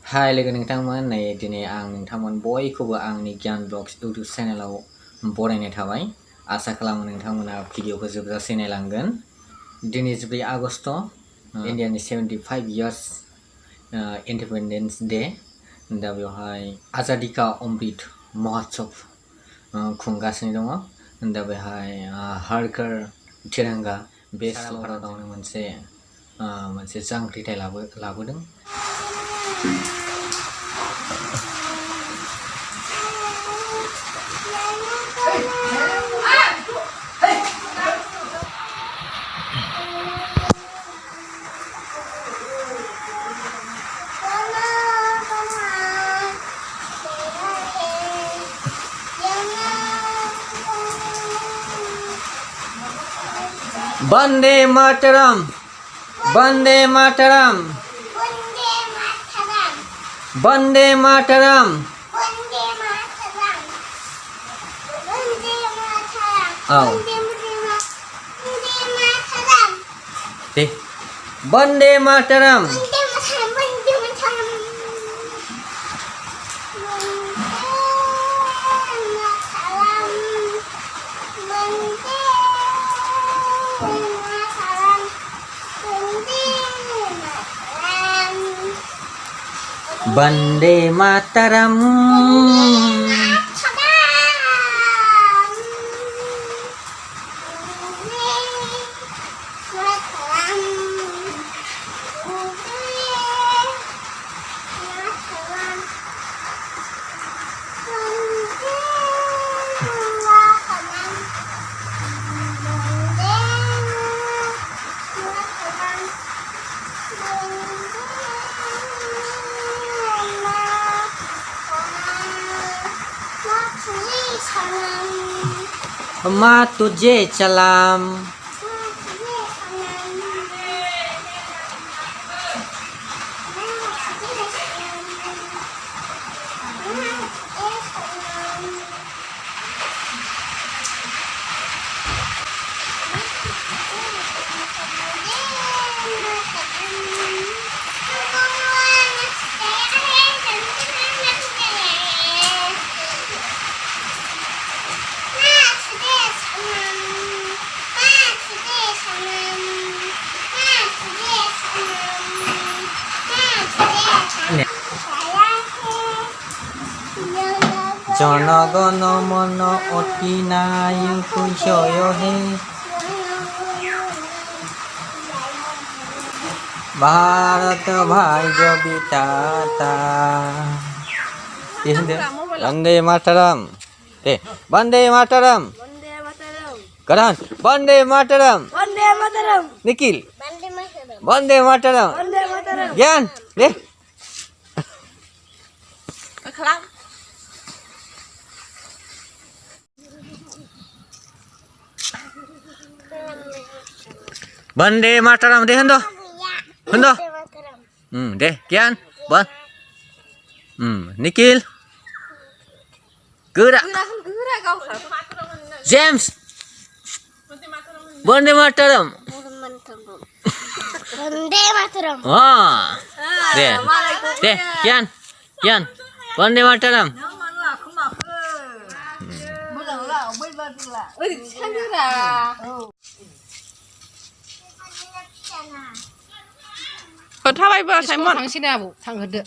Hai लोगो नोंथांमोन नै दिनै आं नोंथांमोन बयखौबो आंनि गियान ब्लग्स इउटुब चेनेलाव बरायनाय थाबाय आसा खालामो नोंथांमोना भिडिअखौ जोबजासे नायलांगोन दिनै 14 आगस्ट इन्डियानि 75 इयार्स इन्डिपेन्डेन्स डे दा बेवहाय आजादी का अमृत महोत्सव खुंगासिनो दङ दा बेवहाय हर घर तिरंगा बे भारतावनो मोनसे जांख्रिथाय लाबोदों Bande Mataram, Bande Mataram, Bande Mataram, oh, Bande Mataram. Bande Mataram. Ma tujhe salam. Janagono mono otinayu kushoyo he Bharat bhaijo bitata Bande Mataram Bande Mataram Karan Bande Mataram Nikhil Bande Mataram Gyan Bande Mataram deh hendo deh Gyan Nikhil gerak James Bande Mataram deh Gyan Bande Mataram थाबायबो साइमन थांसिना आबौ थांहोदो